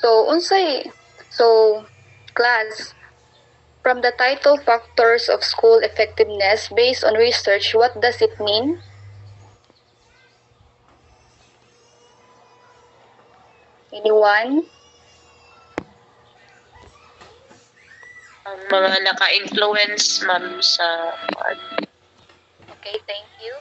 So class, from the title Factors of School Effectiveness based on research, what does it mean? Anyone? Ang mga naka-influence, ma'am, sa Okay, thank you.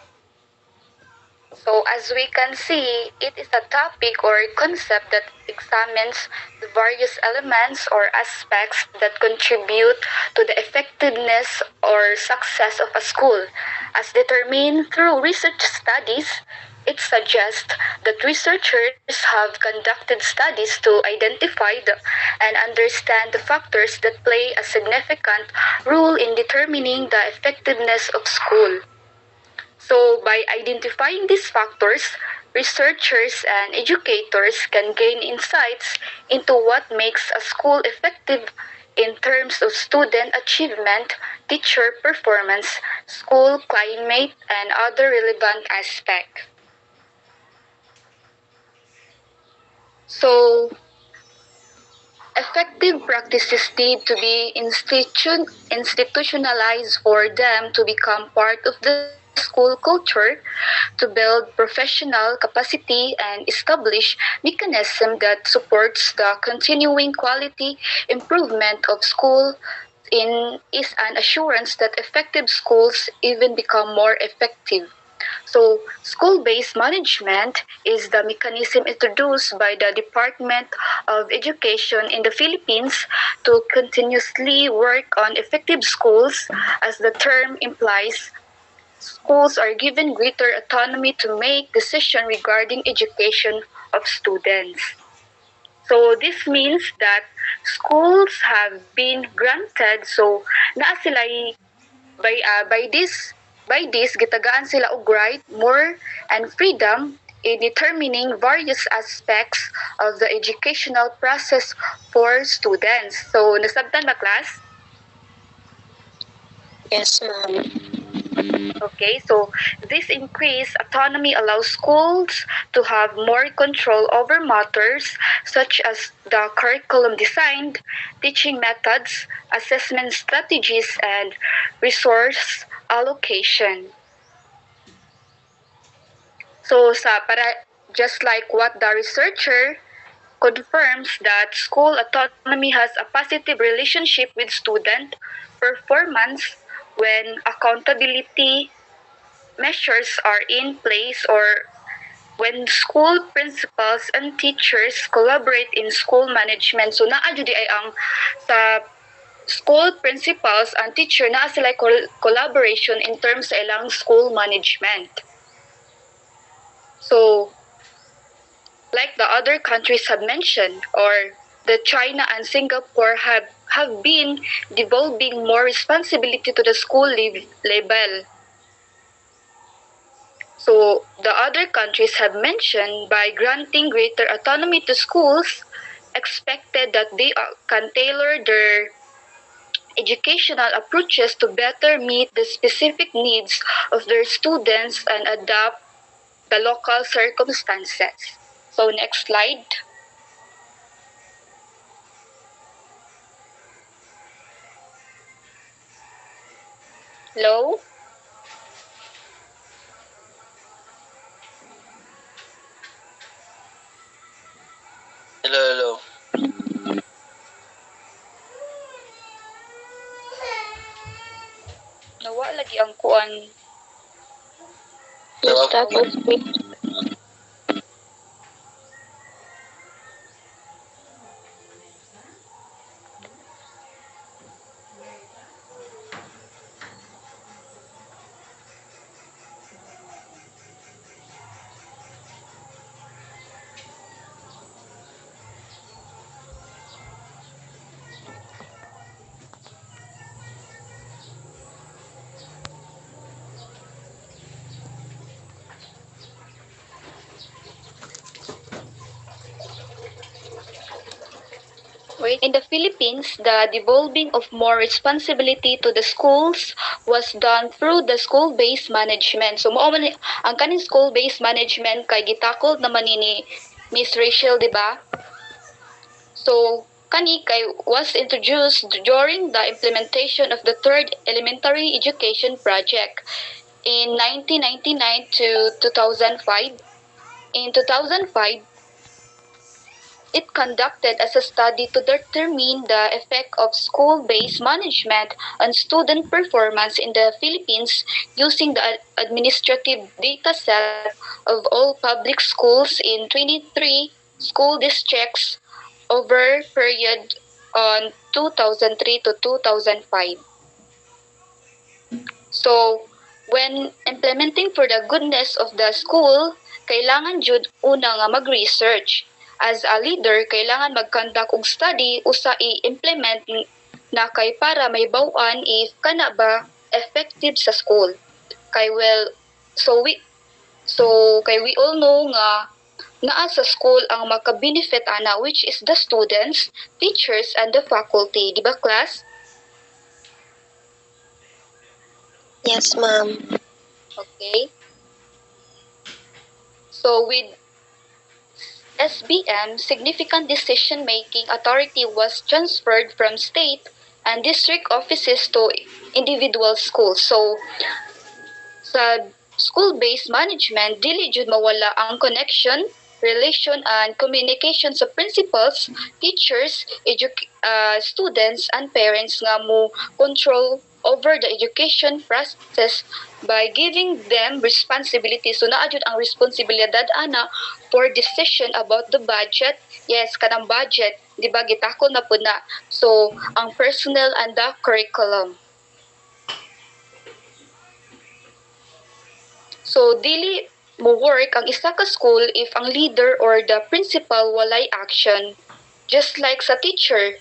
So as we can see, it is a topic or concept that examines the various elements or aspects that contribute to the effectiveness or success of a school. As determined through research studies, it suggests that researchers have conducted studies to identify and understand the factors that play a significant role in determining the effectiveness of school. So, by identifying these factors, researchers and educators can gain insights into what makes a school effective in terms of student achievement, teacher performance, school climate, and other relevant aspects. So, effective practices need to be institutionalized for them to become part of the school culture, to build professional capacity and establish mechanism that supports the continuing quality improvement of school is an assurance that effective schools even become more effective. So, school based management is the mechanism introduced by the Department of Education in the Philippines to continuously work on effective schools. As the term implies, schools are given greater autonomy to make decisions regarding education of students. So this means that schools have been granted so naa sila by this gitagaan sila og right, more and freedom in determining various aspects of the educational process for students. So nasabtan ba class? yes, ma'am. Okay, so this increased autonomy allows schools to have more control over matters such as the curriculum design, teaching methods, assessment strategies, and resource allocation. So just like what the researcher confirms that school autonomy has a positive relationship with student performance when accountability measures are in place or when school principals and teachers collaborate in school management. So naa jud ay ang sa school principals and teacher naa sila collaboration in terms sa ilang school management. So like the other countries have mentioned, or the China and Singapore have been devolving more responsibility to the school level. So the other countries have mentioned by granting greater autonomy to schools, expected that they can tailor their educational approaches to better meet the specific needs of their students and adapt the local circumstances. So next slide. Hello? Hello. Nawa lagi ang kuan. In the Philippines, the devolving of more responsibility to the schools was done through the school-based management. So mao man ang kaning school-based management kay gitackle naman ni Miss Rachel, di ba? So kani kay was introduced during the implementation of the third elementary education project in 1999 to 2005. In 2005, it conducted as a study to determine the effect of school-based management on student performance in the Philippines using the administrative data set of all public schools in 23 school districts over period on 2003 to 2005. So, when implementing for the goodness of the school, kailangan jud una nga mag-research. As a leader, kailangan mag-conduct og study usa i-implement na kay para may baw-an if kana ba effective sa school. Kay well, so we kay we all know nga naa sa school ang maka-benefit ana, which is the students, teachers, and the faculty. Di ba, class? Yes, ma'am. Okay. So with SBM, significant decision-making authority was transferred from state and district offices to individual schools. So sa school-based management, dili jud mawala ang connection, relation, and communication sa principals, teachers, students, and parents nga mo control over the education process by giving them responsibility. So naa jud ang responsibilidad ana for decision about the budget. Yes, kanang budget, di ba gitakol na pud na. So ang personnel and the curriculum. So dili mo work ang isa ka school if ang leader or the principal walay action. Just like sa teacher,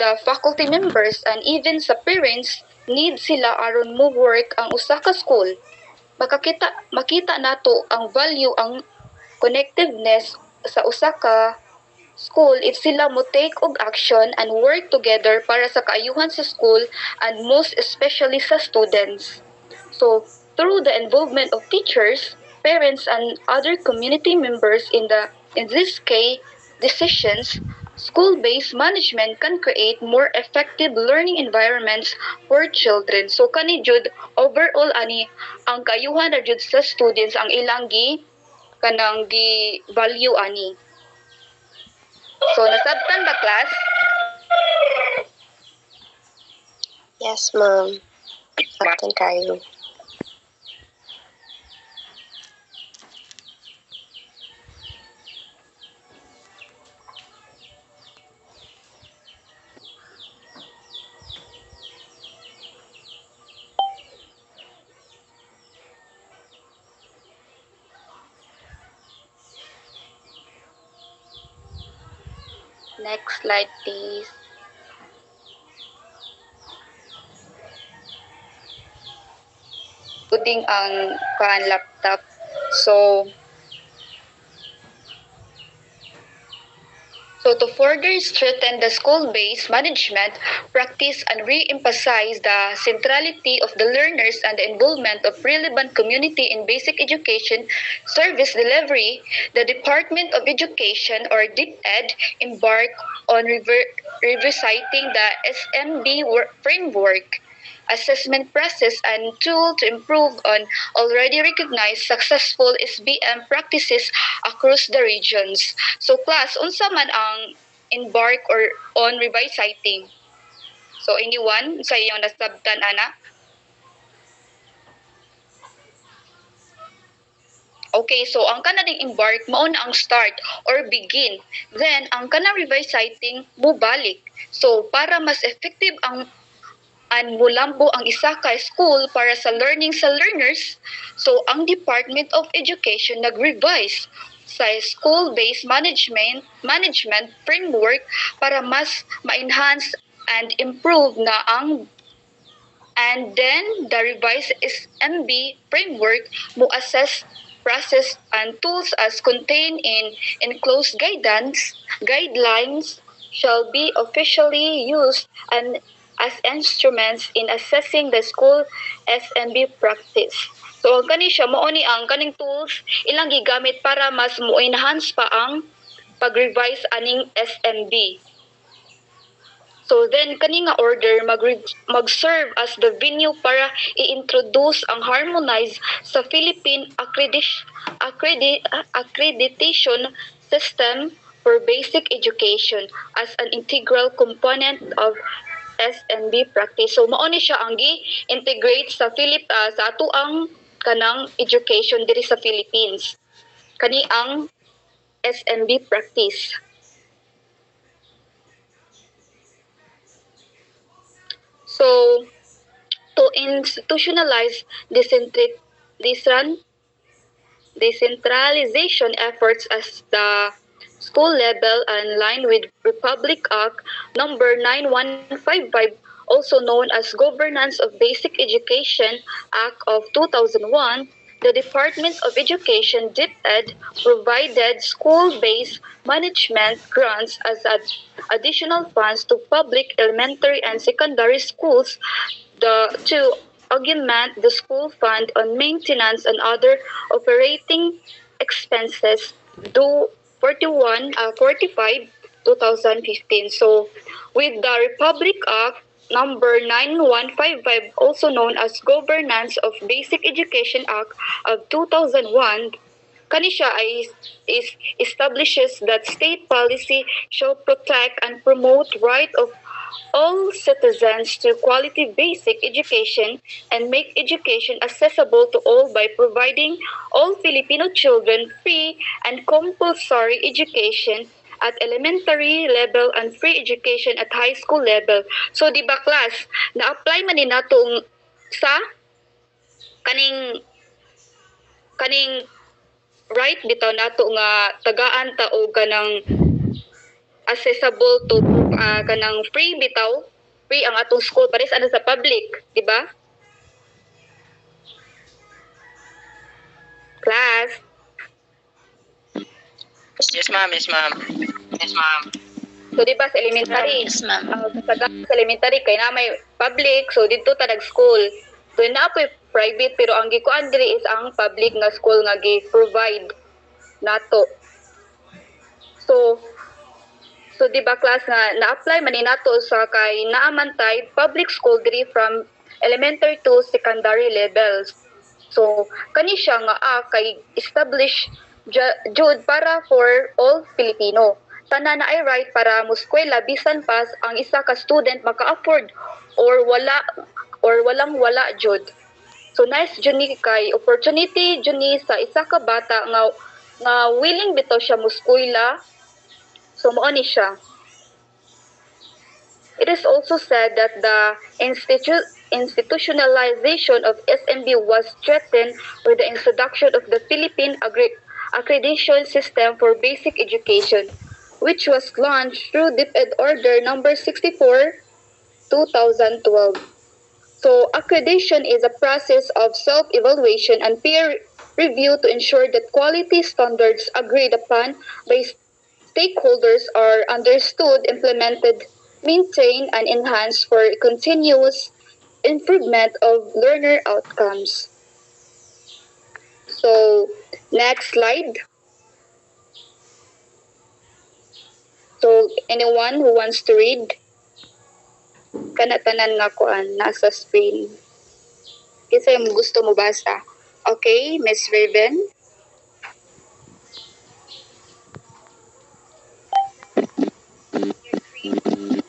the faculty members and even sa parents need sila aron mo work ang usa ka school. Makita nato ang value, ang connectiveness sa usa ka school if sila mo take og action and work together para sa kaayuhan sa school and most especially sa students. So through the involvement of teachers, parents, and other community members in this case decisions, school-based management can create more effective learning environments for children. So kani jud overall ani ang kayuhan ra jud sa students ang ilang kanang gi value ani. So nasabtan ba, class? Yes, ma'am. Captain kayo. Next slide, please. Puding ang laptop. So to further strengthen the school-based management practice and re-emphasize the centrality of the learners and the involvement of relevant community in basic education service delivery, the Department of Education or DepEd embarked on revisiting the SMB framework assessment process and tool to improve on already recognized successful SBM practices across the regions. So class, unsa man ang embark or on revisiting? So anyone sa iyong nasabtan ana? Okay, so ang kanading embark mao na ang start or begin. Then ang kanang revisiting mo balik. So para mas effective ang mulambo ang isa ka school para sa learning sa learners, so ang Department of Education nag-revise sa school-based management framework para mas ma-enhance and improve na ang. And then the revised SMB framework mo assess process and tools as contained in enclosed guidelines shall be officially used and as instruments in assessing the school SMB practice. So kani siya mao ni ang kaning tools ilang gigamit para mas mo-enhance pa ang pag-revise aning SMB. So then kani nga order mag-serve as the venue para i-introduce ang harmonize sa Philippine accreditation system for basic education as an integral component of SNB practice. So mao ni siya ang gi-integrate sa sa ato ang kanang education diri sa Philippines. Kani ang SNB practice. So, to institutionalize decentralization efforts as the school level and line with Republic Act number 9155, also known as Governance of Basic Education Act of 2001, the Department of Education DepEd provided school-based management grants as additional funds to public elementary and secondary schools to augment the school fund on maintenance and other operating expenses due 45 2015. So with the Republic Act number 9155, also known as Governance of Basic Education Act of 2001, kanisya is establishes that state policy shall protect and promote right of all citizens to quality basic education and make education accessible to all by providing all Filipino children free and compulsory education at elementary level and free education at high school level. So di ba class, na-apply man ni natong sa kaning kaning right bitaw nato nga tagaan ta og kanang accessible to kanang free bitaw, free ang atong school pares ana sa public, di ba? Class. Yes, ma'am. Yes, ma'am. Yes, ma'am. So di ba sa elementary, Yes, ma'am. sa elementary kay na may public, so didto ta nag-school. So na po private pero ang gikuan diri is ang public nga school nga gi-provide nato. So di ba class nga na-apply man ni nato sa kay naamantay public school diri from elementary to secondary levels. So kani siya nga kay establish jud para for all Filipino. Tanan na ay right para muskwela bisan pas ang isa ka student maka-afford or walang jud. So nice jud ni kay opportunity jud ni sa isa ka bata nga willing bitaw siya muskwela. So mao ni siya. It is also said that the institutionalization of SMB was strengthened with the introduction of the Philippine Accreditation System for Basic Education, which was launched through DepEd Order number 64, 2012. So accreditation is a process of self-evaluation and peer review to ensure that quality standards agreed upon by stakeholders are understood, implemented, maintained, and enhanced for continuous improvement of learner outcomes. So, next slide. So, anyone who wants to read, kanatanan nga kuan nasa screen. Kasi yung gusto mo basa. Okay, Miss Raven?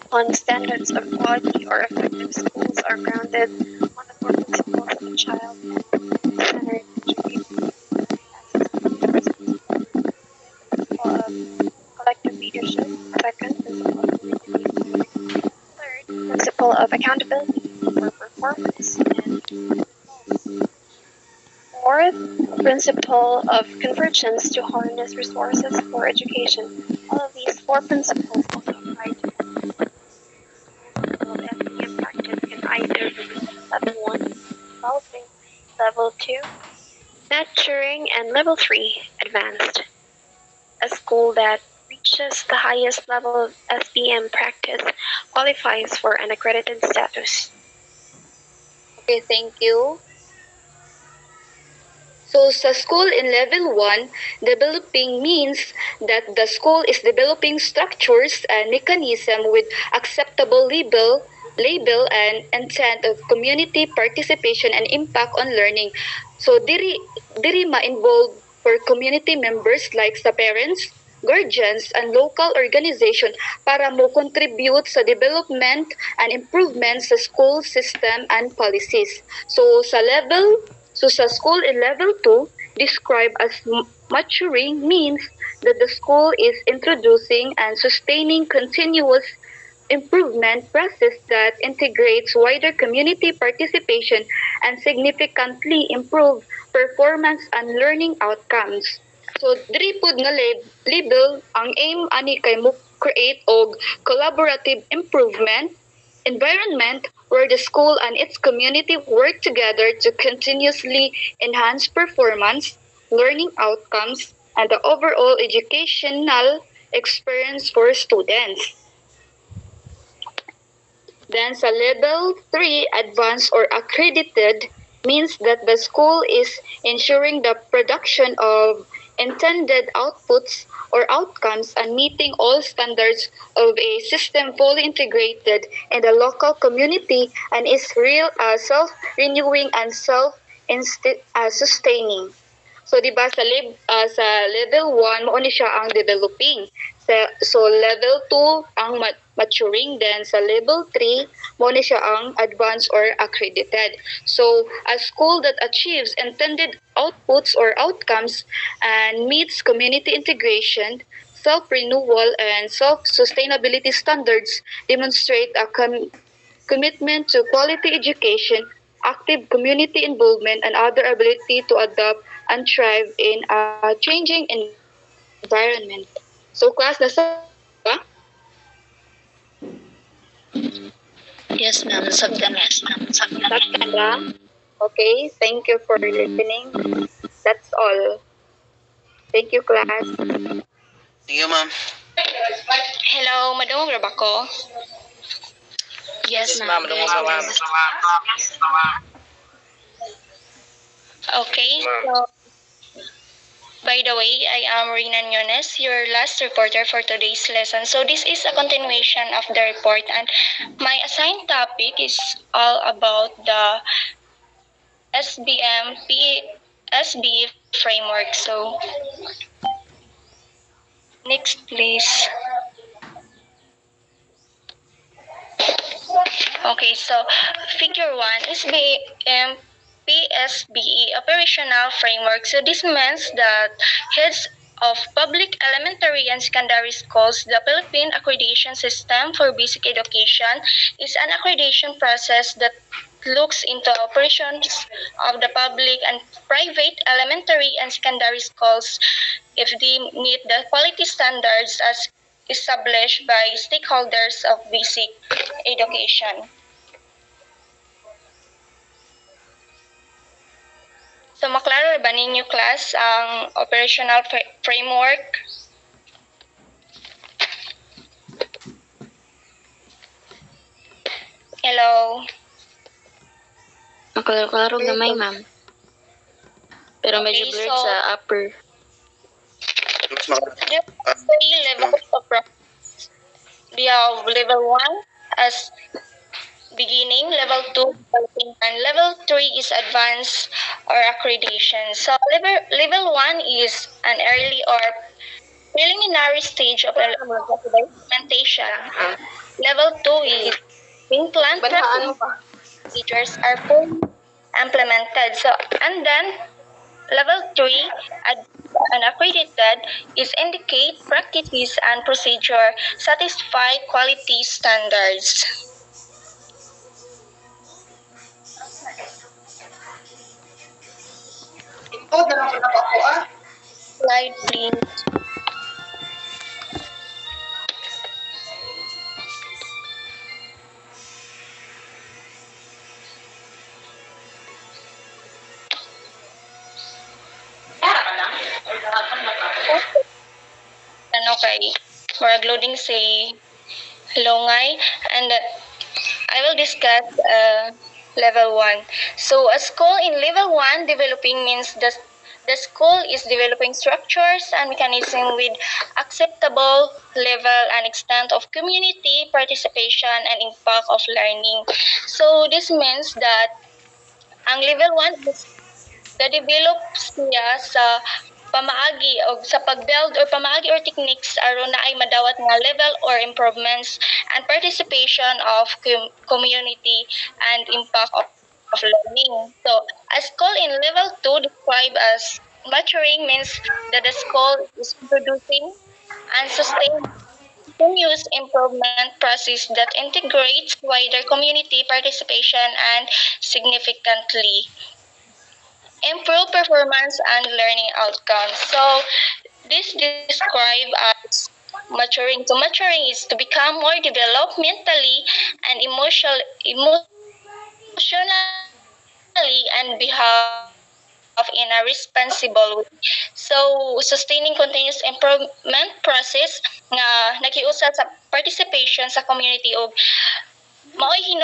On standards of quality or effective schools are grounded on the core principles of a child-centered education, principle of collective leadership, second, principle of community, third, principle of accountability for performance, and fourth, principle of convergence to harness resources for education. All of these four principles also apply to either level 1, developing, level 2, nurturing, and level 3, advanced. A school that reaches the highest level of SBM practice qualifies for an accredited status. Okay, thank you. So sa school in level 1, developing means that the school is developing structures and mechanism with acceptable label and intent of community participation and impact on learning. So diri ma-involve for community members like sa parents, guardians, and local organization para mo contribute sa development and improvement sa school system and policies. So sa school in level 2, described as maturing means that the school is introducing and sustaining continuous improvement process that integrates wider community participation and significantly improve performance and learning outcomes. So diri pud nga label ang aim ani kay mo create og collaborative improvement environment where the school and its community work together to continuously enhance performance, learning outcomes, and the overall educational experience for students. Then sa level 3, advanced or accredited means that the school is ensuring the production of intended outputs or outcomes and meeting all standards of a system fully integrated in the local community and is self-renewing and self-sustaining. So di ba sa level 1 mo ni siya ang developing. So level 2 ang maturing, then sa level 3 mo ni siya ang advanced or accredited. So a school that achieves intended outputs or outcomes and meets community integration, self-renewal, and self-sustainability standards demonstrate a commitment to quality education, active community involvement, and other ability to adapt and thrive in a changing environment. So class, nasa ba? Yes, ma'am. Nasabtan na. Nasa ba? Okay, thank you for listening. That's all. Thank you, class. Thank you, ma'am. Hello, madungog ra ba ko? Yes, ma'am. Ma'am. Okay, so by the way, I am Rina Niones, your last reporter for today's lesson. So this is a continuation of the report, and my assigned topic is all about the SBE framework. So next, please. Okay, so figure 1 is PSBE operational framework. So this means that heads of public elementary and secondary schools, the Philippine accreditation system for basic education is an accreditation process that looks into operations of the public and private elementary and secondary schools if they meet the quality standards as established by stakeholders of basic education. So, maklaro ba ninyo, class, ang operational framework? Hello? Maklaro gamay, ma'am. Pero medyo Okay, blurred so- sa upper. There are 3 levels of process. We have level 1 as beginning, level 2 developing, and level 3 is advanced or accreditation. So level 1 is an early or preliminary stage of implementation. Level 2 is being planned procedures are fully implemented. So and then level 3 and accredited is indicate practices and procedure satisfy quality standards. Slide please. Ano kay Marag loading say Longay, and I will discuss level 1. So a school in level 1 developing means that The school is developing structures and mechanisms with acceptable level and extent of community participation and impact of learning. So this means that ang level 1 is ga-develop siya sa pamaagi o sa pag-build or pamaagi or techniques aron na ay madawat nga level or improvements and participation of community and impact of learning. So, a school in level 2 described as maturing means that the school is producing and sustaining continuous improvement process that integrates wider community participation and significantly improve performance and learning outcomes. So this describe as maturing. So maturing is to become more developmentally and emotionally and behave in a responsible way. So sustaining continuous improvement process nga nagiusa sa participation sa community og mao'y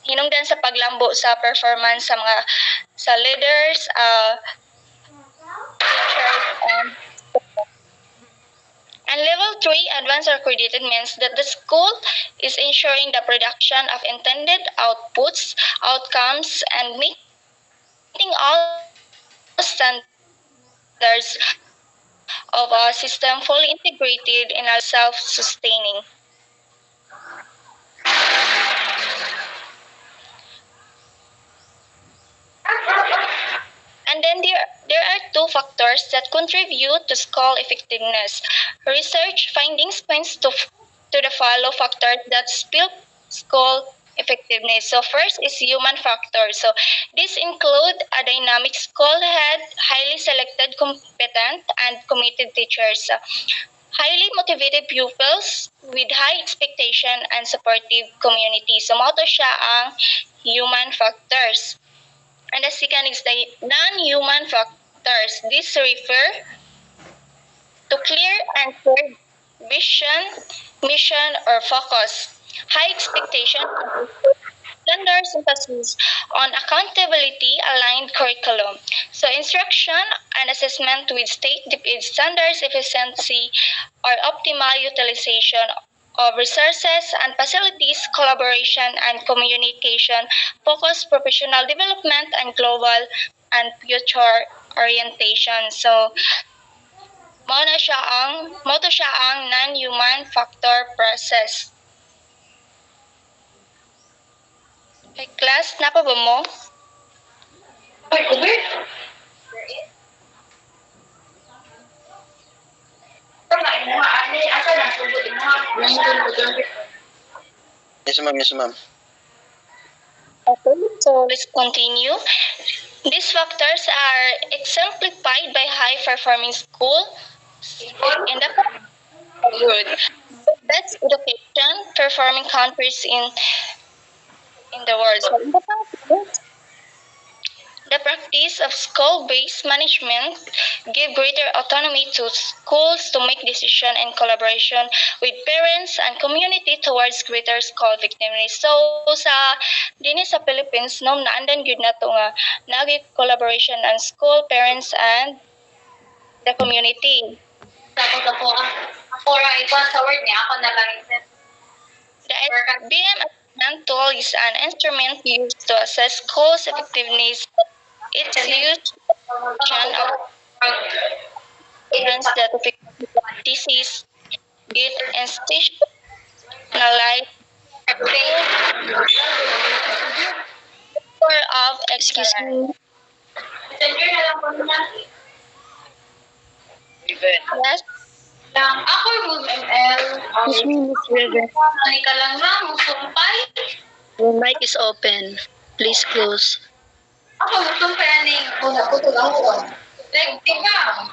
hinungdan sa paglambo sa performance sa mga sa leaders, teachers, and level 3 advanced or accredited means that the school is ensuring the production of intended outputs, outcomes, and meeting all standards of a system fully integrated in a self-sustaining. And then there are two factors that contribute to school effectiveness. Research findings points to the follow factors that spill school effectiveness. So first is human factor. So this include a dynamic school head, highly selected, competent, and committed teachers. Highly motivated pupils with high expectation and supportive community. So mo to siya ang human factors. And the second is the non-human factors. These refer to clear and clear vision, mission, or focus. High expectation and standards emphasis on accountability aligned curriculum. So instruction and assessment with state standards efficiency or optimal utilization of resources and facilities, collaboration and communication, focus professional development and global and future orientation. So mo to siya ang non-human factor process. Okay, class, napa ba mo? Yes, ma'am. Yes, ma'am. Okay, so let's continue. These factors are exemplified by high-performing schools in the world. Best education performing countries in the world. So in the Philippines, the practice of school-based management give greater autonomy to schools to make decisions in collaboration with parents and community towards greater school effectiveness. So sa dinhi sa Philippines no naandan gyud nato nga nagi collaboration ang school, parents and the community. The BM assessment tool is an instrument used to assess schools effectiveness. It's used of students that disease it institutionalized for of excellence. Yes, Ako yung ML. excuse me, Miss River. Halika lang na, musumpay. Your mic is open. Please close. Ako musumpay ani. Una ko to lang ko. Like, di ba?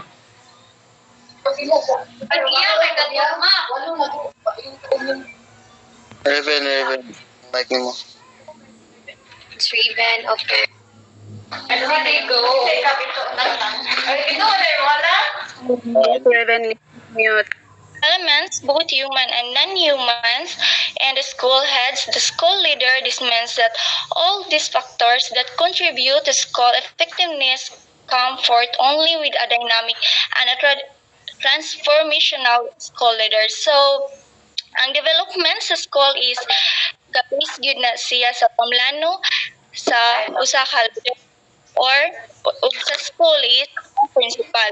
Pag-iya kay kadiyama. Walo na ko. Raven. Mic mo. It's Raven, okay. Ano ba they go? Ito wala? Raven, mute. Elements, both human and non-humans, and the school heads, the school leader. This means that all these factors that contribute to school effectiveness come forth only with a dynamic and a transformational school leader. So, ang development sa school is kapis gyud na siya sa pamlano sa usa ka leader or ug sa school is principal.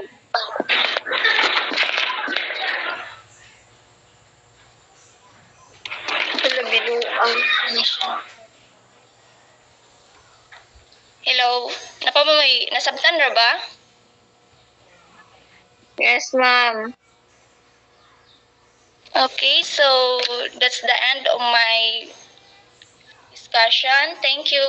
Hello, napamay nasabtan ra ba? Yes, ma'am. Okay, so that's the end of my discussion. Thank you.